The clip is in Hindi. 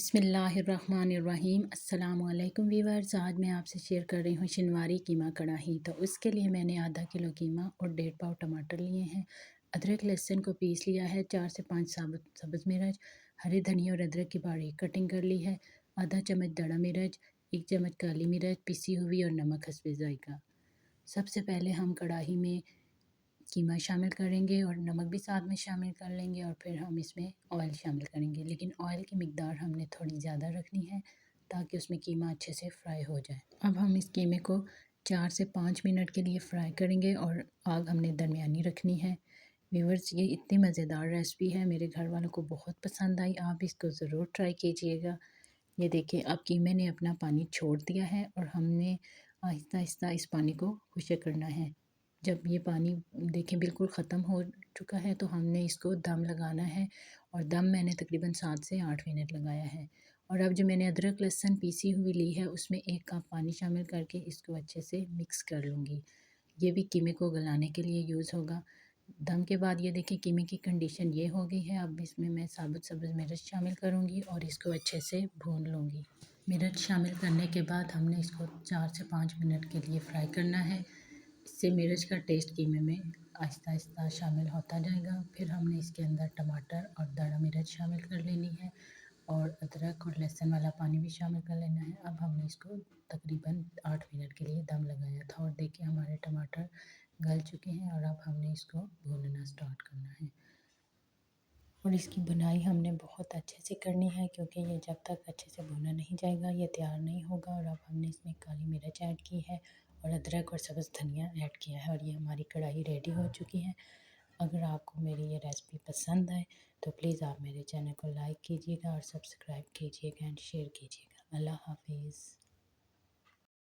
बिस्मिल्लाहिर्रहमानिर्रहीम। अस्सलामुअलैकुम वीवर्स। आज मैं आपसे शेयर कर रही हूँ शनवारी कीमा कढ़ाई। तो उसके लिए मैंने आधा किलो कीमा और 1.5 पाव टमाटर लिए हैं। अदरक लहसुन को पीस लिया है। 4 से 5 साबुत सब्ज़ मिर्च, हरे धनिया और अदरक की बारीक कटिंग कर ली है। आधा चम्मच दड़ा मिर्च, 1 चम्मच काली मिर्च पिसी हुई और नमक हस्बे ज़ायक़ा। सबसे पहले हम कढ़ाई में कीमा शामिल करेंगे और नमक भी साथ में शामिल कर लेंगे और फिर हम इसमें ऑयल शामिल करेंगे, लेकिन ऑयल की मिकदार हमने थोड़ी ज़्यादा रखनी है ताकि उसमें कीमा अच्छे से फ्राई हो जाए। अब हम इस कीमे को 4 से 5 मिनट के लिए फ्राई करेंगे और आग हमने दरमियानी रखनी है। व्यूअर्स, ये इतनी मज़ेदार रेसिपी है, मेरे घर वालों को बहुत पसंद आई। आप इसको ज़रूर ट्राई कीजिएगा। ये देखिए, अब कीमे ने अपना पानी छोड़ दिया है और हमने आहिस्ता आहिस्ता इस पानी को खुश्क करना है। जब ये पानी देखें बिल्कुल ख़त्म हो चुका है तो हमने इसको दम लगाना है और दम मैंने तकरीबन 7 से 8 मिनट लगाया है। और अब जो मैंने अदरक लहसुन पीसी हुई ली है उसमें 1 कप पानी शामिल करके इसको अच्छे से मिक्स कर लूँगी। ये भी कीमे को गलाने के लिए यूज़ होगा। दम के बाद ये देखिए कीमे की कंडीशन ये हो गई है। अब इसमें मैं साबुत सब्ज़ मिर्च शामिल करूँगी और इसको अच्छे से भून लूँगी। मिर्च शामिल करने के बाद हमने इसको 4 से 5 मिनट के लिए फ्राई करना है। इससे मिर्च का टेस्ट कीमे में आहिस्ता आहिस्ता शामिल होता जाएगा। फिर हमने इसके अंदर टमाटर और दड़ा मिर्च शामिल कर लेनी है और अदरक और लहसुन वाला पानी भी शामिल कर लेना है। अब हमने इसको तकरीबन 8 मिनट के लिए दम लगाया था और देखिए हमारे टमाटर गल चुके हैं और अब हमने इसको भूनना स्टार्ट करना है। और इसकी बुनाई हमने बहुत अच्छे से करनी है क्योंकि ये जब तक अच्छे से भुना नहीं जाएगा ये तैयार नहीं होगा। और अब हमने इसमें काली मिर्च ऐड की है और अदरक और सब्ज़ धनिया ऐड किया है और ये हमारी कढ़ाई रेडी हो चुकी है। अगर आपको मेरी ये रेसिपी पसंद आए तो प्लीज़ आप मेरे चैनल को लाइक कीजिएगा और सब्सक्राइब कीजिएगा एंड शेयर कीजिएगा। अल्लाह हाफिज़।